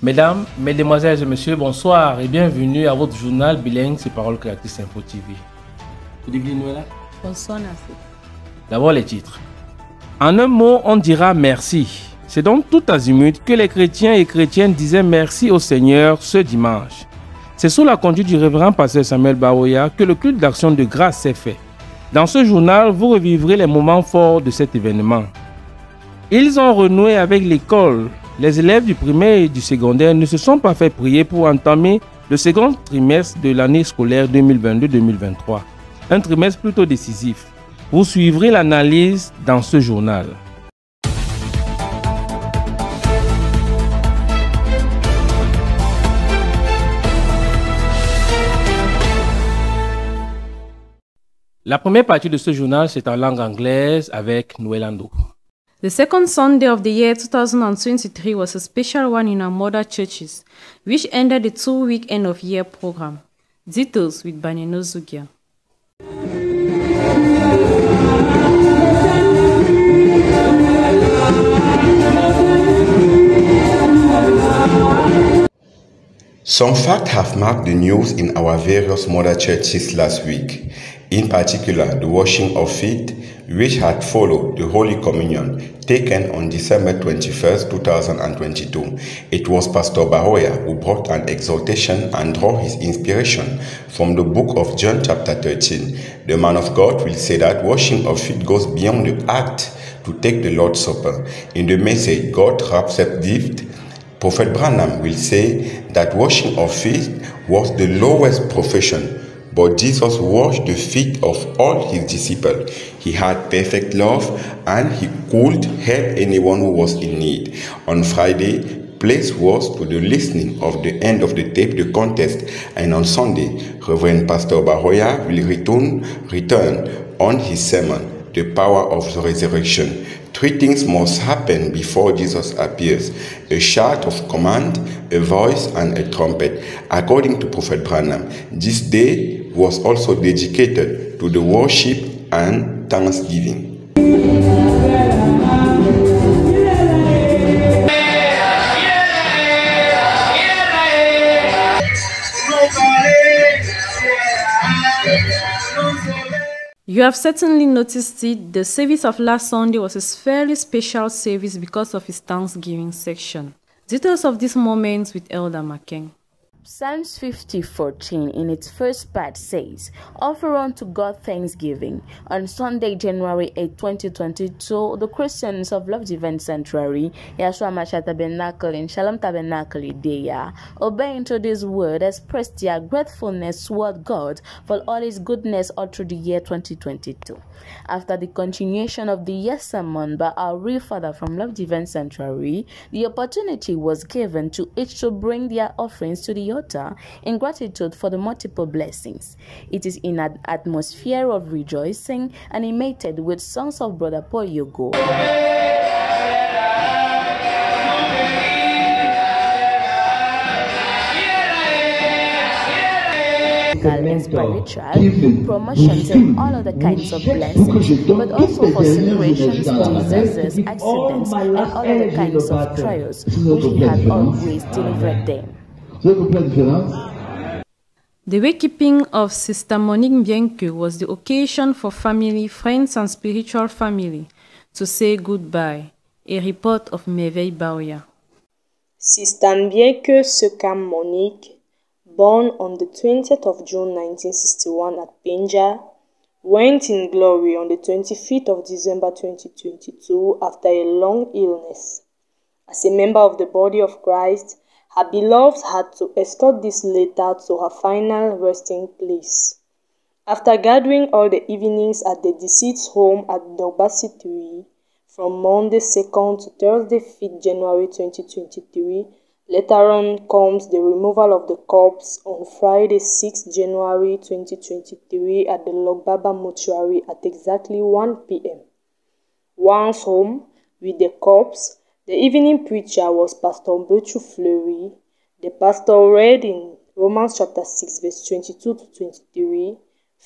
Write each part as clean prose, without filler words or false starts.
Mesdames, Mesdemoiselles et Messieurs, bonsoir et bienvenue à votre journal bilingue sur Parole Créatrice Info TV. Good evening, Noëlla. Bonsoir, Nassi. D'abord les titres. En un mot, on dira merci. C'est donc tout azimut que les chrétiens et chrétiennes disaient merci au Seigneur ce dimanche. C'est sous la conduite du révérend pasteur Samuel Baoya que le culte d'action de grâce s'est fait. Dans ce journal, vous revivrez les moments forts de cet événement. Ils ont renoué avec l'école. Les élèves du primaire et du secondaire ne se sont pas fait prier pour entamer le second trimestre de l'année scolaire 2022-2023. Un trimestre plutôt décisif. Vous suivrez l'analyse dans ce journal. La première partie de ce journal, c'est en langue anglaise avec Noëlla Ndo. The second Sunday of the year 2023 was a special one in our mother churches, which ended the 2-week end-of-year program. Details with Baneno Zugia. Some facts have marked the news in our various mother churches last week, in particular the washing of feet, which had followed the Holy Communion taken on December 21st, 2022. It was Pastor Bahoya who brought an exhortation and drew his inspiration from the book of John chapter 13. The man of God will say that washing of feet goes beyond the act to take the Lord's Supper. In the message, God wraps up gift, Prophet Branham will say that washing of feet was the lowest profession, but Jesus washed the feet of all his disciples. He had perfect love and he could help anyone who was in need. On Friday, place was to the listening of the end of the tape, the contest, and on Sunday, Reverend Pastor Bahoya will return on his sermon, The Power of the Resurrection. 3 things must happen before Jesus appears: a shout of command, a voice, and a trumpet. According to Prophet Branham, this day was also dedicated to the worship and thanksgiving. You have certainly noticed it. The service of last Sunday was a fairly special service because of its Thanksgiving section. Details of this moment with Elder McKen. Psalms 50:14 in its first part says, "Offer unto God thanksgiving." On Sunday, January 8, 2022, the Christians of Love Event Sanctuary, Yahshua Mashiach Tabernacle in Shalom Tabernacle Ideya, obeying to this word, expressed their gratefulness toward God for all his goodness all through the year 2022. After the continuation of the year sermon by our real father from Love Event Sanctuary, the opportunity was given to each to bring their offerings to the altar in gratitude for the multiple blessings. It is in an atmosphere of rejoicing animated with songs of Brother Paul Yogo, and spiritual promotions and all other kinds of blessings, but also for celebrations, diseases, accidents, and all other kinds of trials which he had always delivered them. The wakekeeping of Sister Monique Bienque was the occasion for family, friends, and spiritual family to say goodbye. A report of Merveille Baoya. Sister Bienque Sekam Monique, born on the 20th of June 1961 at Benja, went in glory on the 25th of December 2022 after a long illness. As a member of the body of Christ, her beloved had to escort this later to her final resting place. After gathering all the evenings at the deceased's home at Dobasitui from Monday 2nd to Thursday 5th January 2023, later on comes the removal of the corpse on Friday 6th January 2023 at the Logbaba mortuary at exactly 1 p.m. Once home with the corpse, the evening preacher was Pastor Bertru Fleury. The pastor read in Romans chapter 6 verse 22 to 23,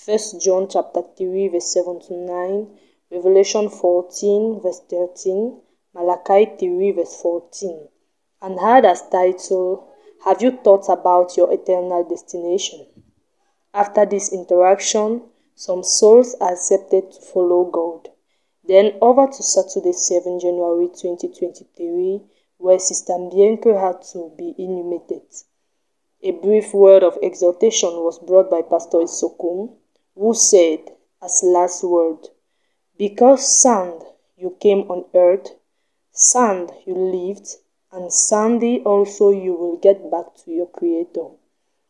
1 John chapter 3 verse 7 to 9, Revelation 14 verse 13, Malachi 3 verse 14. and had as title, "Have you thought about your eternal destination?" After this interaction, some souls accepted to follow God. Then over to Saturday, 7 January 2023, where Sister Mbienke had to be inhumated. A brief word of exhortation was brought by Pastor Isokum, who said, as last word, "Because sand you came on earth, sand you lived, and sandy also you will get back to your Creator.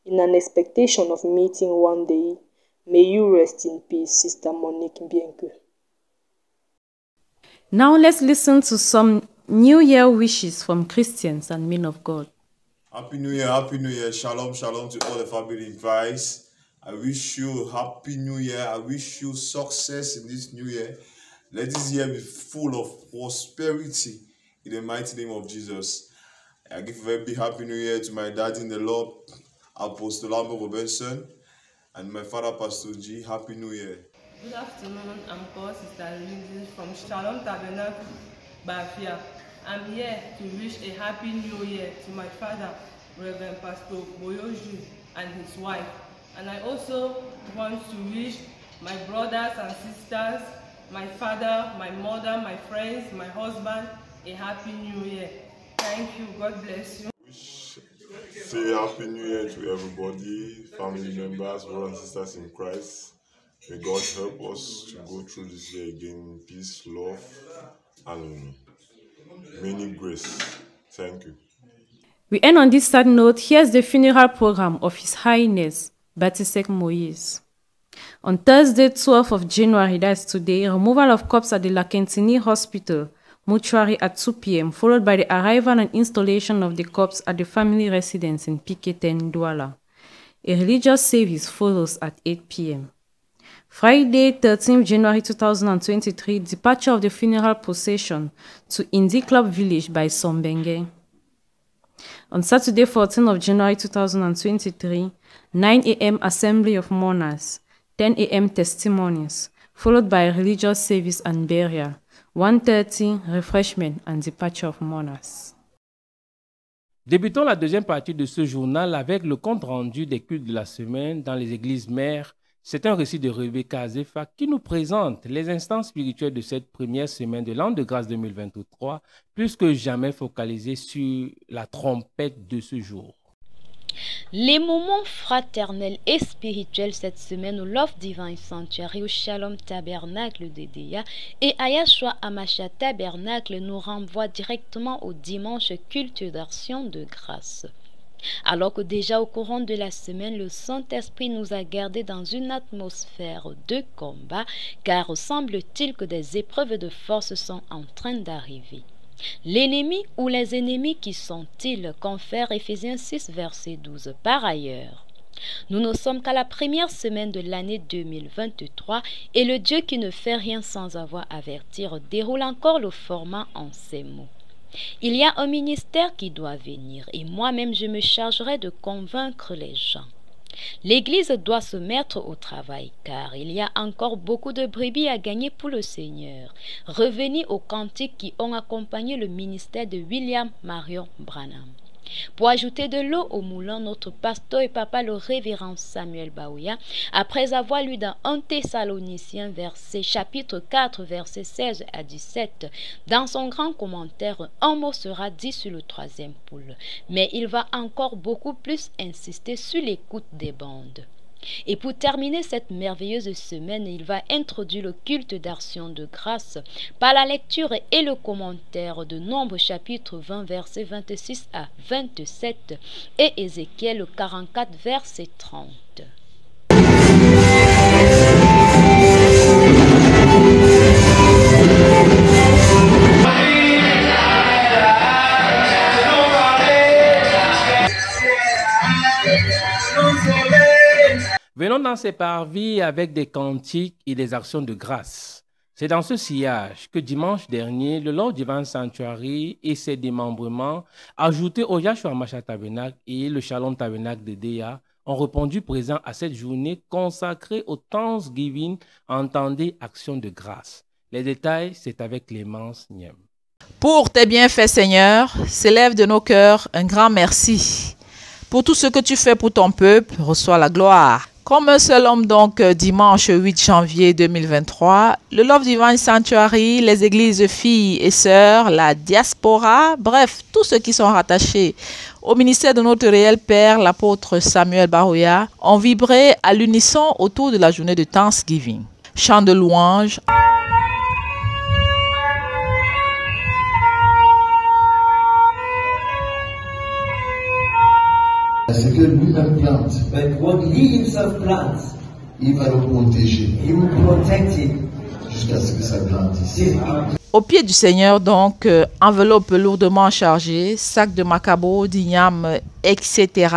In an expectation of meeting one day, may you rest in peace, Sister Monique Mbienke." Now let's listen to some New Year wishes from Christians and men of God. Happy New Year, Happy New Year. Shalom, shalom to all the family in Christ. I wish you a Happy New Year. I wish you success in this New Year. Let this year be full of prosperity in the mighty name of Jesus. I give a very big Happy New Year to my dad in the Lord, Apostle Lambo Benson, and my father, Pastor G. Happy New Year. Good afternoon, I'm called Sister Lindsay from Shalom Tabernacle, Bafia. I'm here to wish a Happy New Year to my father, Reverend Pastor Boyoju, and his wife. And I also want to wish my brothers and sisters, my father, my mother, my friends, my husband, a Happy New Year. Thank you. God bless you. Say Happy New Year to everybody, family members, brothers and sisters in Christ. May God help us to go through this year again in peace, love, and many grace. Thank you. We end on this sad note. Here's the funeral program of His Highness Batisek Moise. On Thursday, 12th of January, that's today, removal of corpse at the Lakentini Hospital mortuary at 2 p.m., followed by the arrival and installation of the corpse at the family residence in Piketen, Douala. A religious service follows at 8 p.m. Friday, 13th January 2023, departure of the funeral procession to Indie Club Village by Sombenge. On Saturday, 14th of January 2023, 9 a.m. Assembly of Mourners, 10 a.m. Testimonies, followed by a religious service and burial, 1:30 refreshment and departure of mourners. Débutons la deuxième partie de ce journal avec le compte rendu des cultes de la semaine dans les églises mères. C'est un récit de Rebecca Azefa qui nous présente les instants spirituels de cette première semaine de l'an de grâce 2023, plus que jamais focalisés sur la trompette de ce jour. Les moments fraternels et spirituels cette semaine au Love Divine Sanctuary, au Shalom Tabernacle de Deya et à Yahshua Hamashiach Tabernacle nous renvoient directement au dimanche culte d'action de grâce. Alors que déjà au courant de la semaine, le Saint-Esprit nous a gardés dans une atmosphère de combat, car semble-t-il que des épreuves de force sont en train d'arriver. L'ennemi ou les ennemis qui sont-ils? Confère Éphésiens 6, verset 12. Par ailleurs, nous ne sommes qu'à la première semaine de l'année 2023 et le Dieu qui ne fait rien sans avoir avertir déroule encore le format en ces mots. Il y a un ministère qui doit venir et moi-même je me chargerai de convaincre les gens. L'Église doit se mettre au travail car il y a encore beaucoup de brebis à gagner pour le Seigneur. Revenez aux cantiques qui ont accompagné le ministère de William Marion Branham. Pour ajouter de l'eau au moulin, notre pasteur et papa, le révérend Samuel Baouya, après avoir lu dans 1 Thessaloniciens chapitre 4, versets 16 à 17, dans son grand commentaire, un mot sera dit sur le troisième poule, mais il va encore beaucoup plus insister sur l'écoute des bandes. Et pour terminer cette merveilleuse semaine, il va introduire le culte d'action de grâce par la lecture et le commentaire de Nombre chapitre 20 versets 26 à 27 et Ézéchiel 44 verset 30. Venons dans ces parvis avec des cantiques et des actions de grâce. C'est dans ce sillage que dimanche dernier, le Lord Divine Sanctuary et ses démembrements, ajoutés au Yahshua Hamashiach Tabernacle et le Shalom Tabernacle de Deya, ont répondu présent à cette journée consacrée au Thanksgiving, entendez action de grâce. Les détails, c'est avec Clémence Niem. Pour tes bienfaits, Seigneur, s'élève de nos cœurs un grand merci. Pour tout ce que tu fais pour ton peuple, reçois la gloire. Comme un seul homme donc, dimanche 8 janvier 2023, le Love Divine Sanctuary, les églises filles et sœurs, la diaspora, bref, tous ceux qui sont rattachés au ministère de notre réel Père, l'apôtre Samuel Baroya, ont vibré à l'unisson autour de la journée de Thanksgiving. Chants de louanges. Ce que lui-même plante, but what he himself plants, il va le protéger. He will protect it jusqu'à ce que ça grandisse. Au pied du Seigneur, donc, enveloppe lourdement chargée, sac de macabo, d'igname, etc.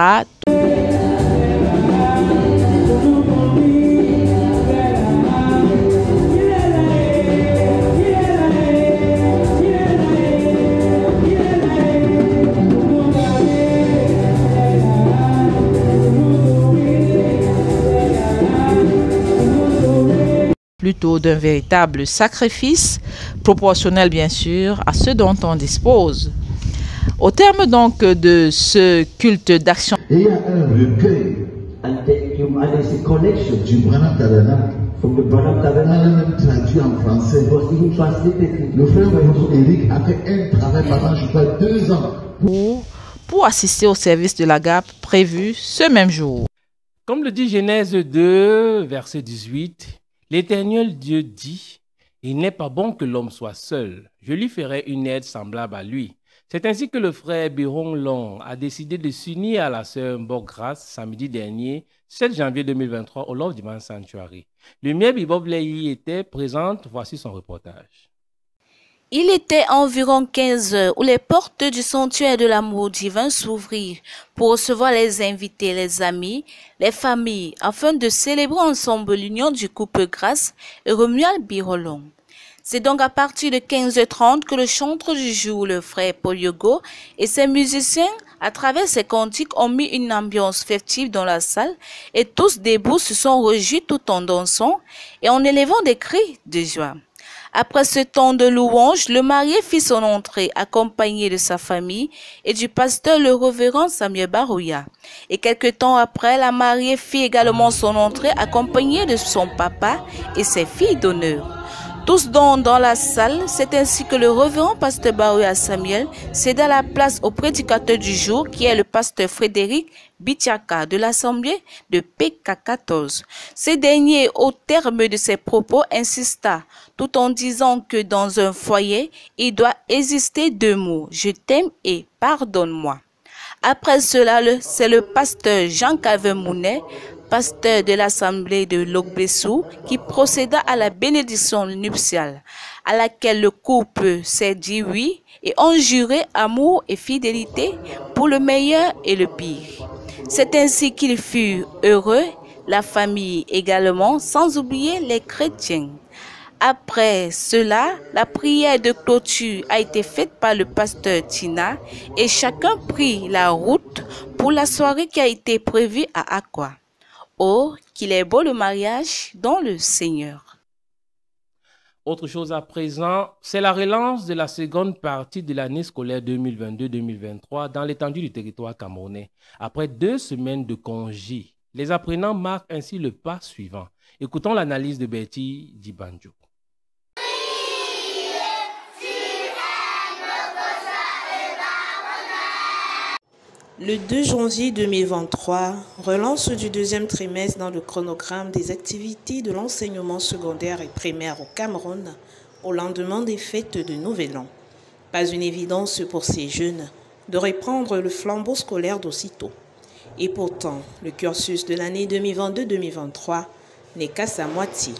Plutôt d'un véritable sacrifice, proportionnel bien sûr à ce dont on dispose. Au terme donc de ce culte d'action, il y a un recueil du Branham Tabernacle. On a même traduit en français. Le frère Eric a fait un travail pendant, je crois, 2 ans. Pour assister au service de l'Agape prévu ce même jour. Comme le dit Genèse 2, verset 18, l'Éternel Dieu dit, « Il n'est pas bon que l'homme soit seul. Je lui ferai une aide semblable à lui. » C'est ainsi que le frère Biron Long a décidé de s'unir à la sœur Mbok-Grace samedi dernier, 7 janvier 2023, au Love Divine Sanctuary. Lumière Bibob y était présente. Voici son reportage. Il était environ 15 heures où les portes du sanctuaire de l'amour divin s'ouvrirent pour recevoir les invités, les amis, les familles, afin de célébrer ensemble l'union du couple Grace et Romuald Birolong. C'est donc à partir de 15h30 que le chanteur du jour, le frère Paul Yogo, et ses musiciens, à travers ses cantiques, ont mis une ambiance festive dans la salle et tous debout se sont réjouis tout en dansant et en élevant des cris de joie. Après ce temps de louange, le marié fit son entrée accompagné de sa famille et du pasteur le révérend Samuel Baroya. Et quelque temps après, la mariée fit également son entrée accompagnée de son papa et ses filles d'honneur. Tous dans la salle, c'est ainsi que le révérend pasteur Baroya Samuel céda la place au prédicateur du jour qui est le pasteur Frédéric Bitiaka de l'Assemblée de PK14. Ce dernier, au terme de ses propos, insista tout en disant que dans un foyer, il doit exister 2 mots, je t'aime et pardonne-moi. Après cela, c'est le pasteur Jean-Calvin Mounet, pasteur de l'Assemblée de Logbessou, qui procéda à la bénédiction nuptiale, à laquelle le couple s'est dit oui et ont juré amour et fidélité pour le meilleur et le pire. C'est ainsi qu'ils furent heureux, la famille également, sans oublier les chrétiens. Après cela, la prière de clôture a été faite par le pasteur Tina et chacun prit la route pour la soirée qui a été prévue à Aqua. Oh, qu'il est beau le mariage dans le Seigneur. Autre chose à présent, c'est la relance de la seconde partie de l'année scolaire 2022-2023 dans l'étendue du territoire camerounais. Après 2 semaines de congé, les apprenants marquent ainsi le pas suivant. Écoutons l'analyse de Betty Dibanjo. Le 2 janvier 2023, relance du 2e trimestre dans le chronogramme des activités de l'enseignement secondaire et primaire au Cameroun au lendemain des fêtes de Nouvel An. Pas une évidence pour ces jeunes de reprendre le flambeau scolaire d'aussitôt. Et pourtant, le cursus de l'année 2022-2023 n'est qu'à sa moitié.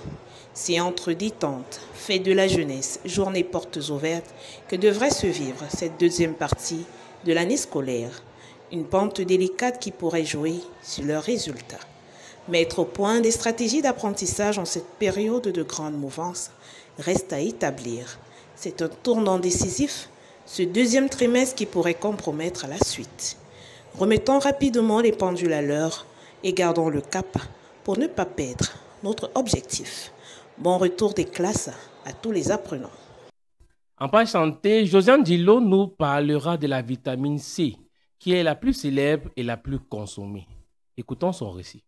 C'est entre détente, fête de la jeunesse, journée portes ouvertes que devrait se vivre cette 2e partie de l'année scolaire. Une pente délicate qui pourrait jouer sur leurs résultats. Mettre au point des stratégies d'apprentissage en cette période de grande mouvance reste à établir. C'est un tournant décisif, ce 2e trimestre qui pourrait compromettre la suite. Remettons rapidement les pendules à l'heure et gardons le cap pour ne pas perdre notre objectif. Bon retour des classes à tous les apprenants. En page santé, Josiane Dilo nous parlera de la vitamine C, qui est la plus célèbre et la plus consommée. Écoutons son récit.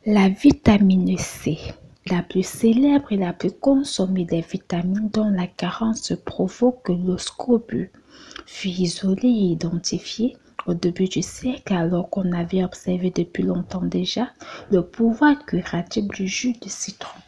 La vitamine C, la plus célèbre et la plus consommée des vitamines dont la carence provoque le scobut, fut isolée et identifiée au début du siècle alors qu'on avait observé depuis longtemps déjà le pouvoir curatif du jus de citron.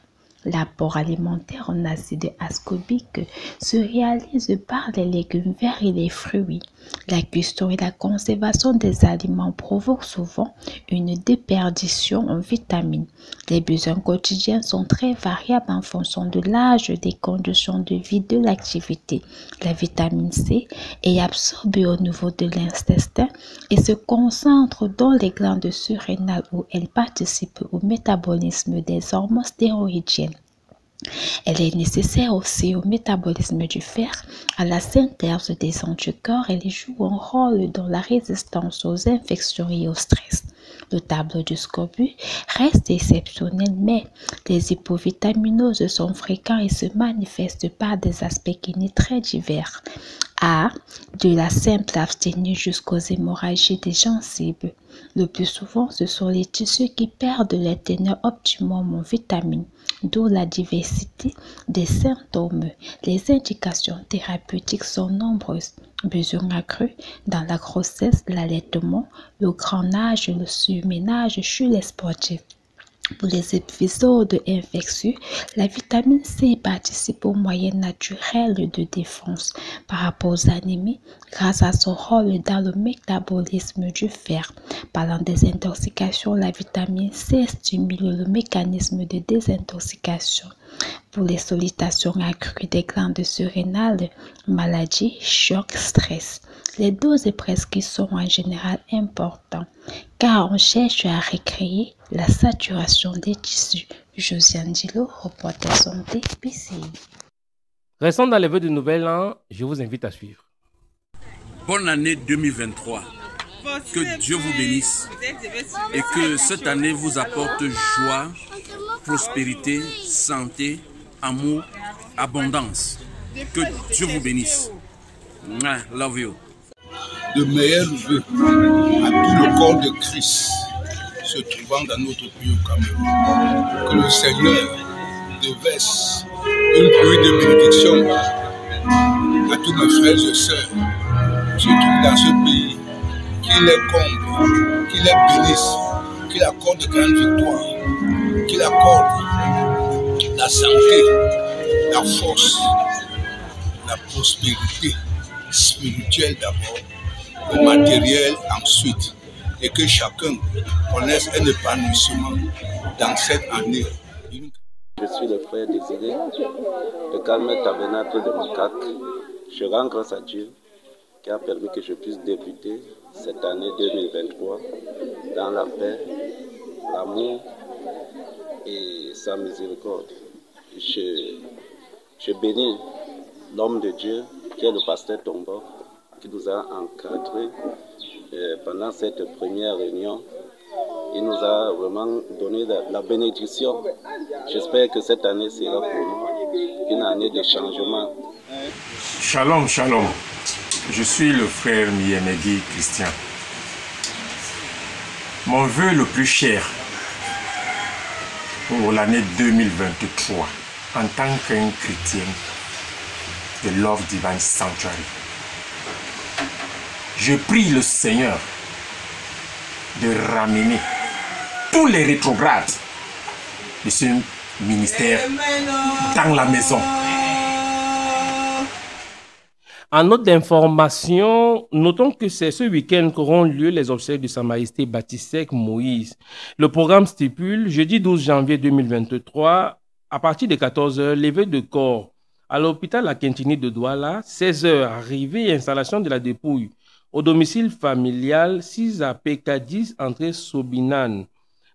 L'apport alimentaire en acide ascorbique se réalise par les légumes verts et les fruits. La cuisson et la conservation des aliments provoquent souvent une déperdition en vitamines. Les besoins quotidiens sont très variables en fonction de l'âge, des conditions de vie, de l'activité. La vitamine C est absorbée au niveau de l'intestin et se concentre dans les glandes surrénales où elle participe au métabolisme des hormones stéroïdiennes. Elle est nécessaire aussi au métabolisme du fer, à la synthèse des anticorps et joue un rôle dans la résistance aux infections et au stress. Le tableau du scobut reste exceptionnel, mais les hypovitaminoses sont fréquents et se manifestent par des aspects cliniques très divers, de la simple asthénie jusqu'aux hémorragies des gencives. Le plus souvent, ce sont les tissus qui perdent leur teneur optimum en vitamines, d'où la diversité des symptômes. Les indications thérapeutiques sont nombreuses. Besoin accru dans la grossesse, l'allaitement, le grand âge, le surménage chez les sportifs. Pour les épisodes infectieux, la vitamine C participe aux moyens naturels de défense par rapport aux anémies grâce à son rôle dans le métabolisme du fer. Parlant des intoxications, la vitamine C stimule le mécanisme de désintoxication. Pour les sollicitations accrues des glandes surrénales, maladie, choc, stress. Les doses prescrites sont en général importantes car on cherche à recréer la saturation des tissus. Josiane Dilo, reporter santé, PCI. Restons dans les vœux de nouvel an, je vous invite à suivre. Bonne année 2023. Que Dieu vous bénisse et que cette année vous apporte joie, prospérité, santé, amour, abondance. Que Dieu vous bénisse. Love you. De meilleurs vœux à tout le corps de Christ se trouvant dans notre pays au Cameroun. Que le Seigneur déverse une pluie de bénédiction à tous mes frères et sœurs qui se trouvent dans ce pays, qu'il les comble, qu'il les bénisse, qu'il accorde de grandes victoires, qu'il accorde la santé, la force, la prospérité spirituelle d'abord, le matériel ensuite, et que chacun connaisse un épanouissement dans cette année. Je suis le frère Désiré, le calme tabernacle de Macaque. Je rends grâce à Dieu qui a permis que je puisse débuter cette année 2023 dans la paix, l'amour et sa miséricorde. Je bénis l'homme de Dieu qui est le pasteur Tombo, qui nous a encadrés pendant cette première réunion. Il nous a vraiment donné la bénédiction. J'espère que cette année sera pour nous une année de changement. Shalom, shalom. Je suis le frère Miyemedi Christian. Mon vœu le plus cher pour l'année 2023 en tant qu'un chrétien de Love Divine Sanctuary. Je prie le Seigneur de ramener tous les rétrogrades de ce ministère dans la maison. En note d'information, notons que c'est ce week-end qu'auront lieu les obsèques de Sa Majesté Batisek Moïse. Le programme stipule jeudi 12 janvier 2023 à partir de 14 h, levée de corps à l'hôpital La Quintini de Douala, 16 h, arrivée et installation de la dépouille au domicile familial 6 à PK10, entrée Sobinan.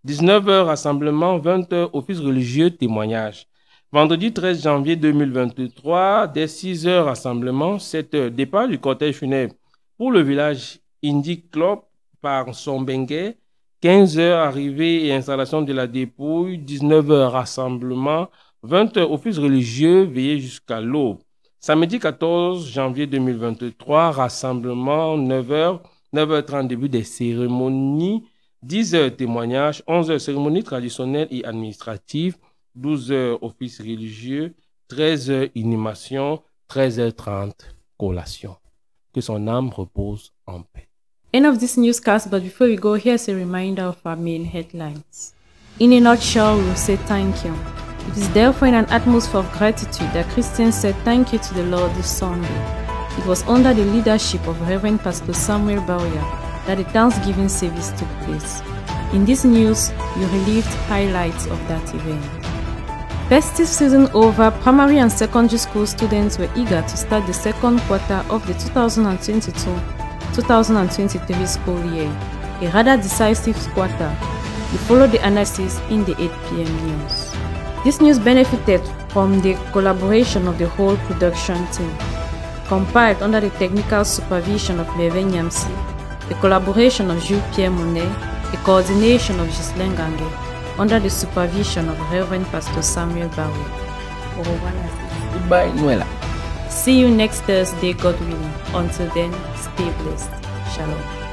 19 h, rassemblement, 20 h, office religieux, témoignage. Vendredi 13 janvier 2023, dès 6 h, rassemblement, 7 h, départ du cortège funèbre pour le village Indie Club par Sombengue. 15 h, arrivée et installation de la dépouille. 19 h, rassemblement. 20 h, office religieux, veillé jusqu'à l'aube. Samedi 14 janvier 2023, rassemblement 9h, 9h30 début des cérémonies, 10h témoignages, 11h cérémonies traditionnelles et administratives, 12h office religieux, 13h inhumation, 13h30 collation. Que son âme repose en paix. End of this newscast, but before we go, here's a reminder of our main headlines. In a nutshell, we'll say thank you. It is therefore in an atmosphere of gratitude that Christians said thank you to the Lord this Sunday. It was under the leadership of Reverend Pastor Samuel Bauya that the Thanksgiving service took place. In this news, you relieved highlights of that event. Festive season over, primary and secondary school students were eager to start the second quarter of the 2022-2023 school year, a rather decisive quarter. You follow the analysis in the 8 p.m. news. This news benefited from the collaboration of the whole production team, compiled under the technical supervision of Merveille Nyamsi, the collaboration of Jules Pierre Monet, the coordination of Ghislaine Gangue, under the supervision of Reverend Pastor Samuel Bauya. Goodbye, Noella. See you next Thursday, God willing. Until then, stay blessed. Shalom.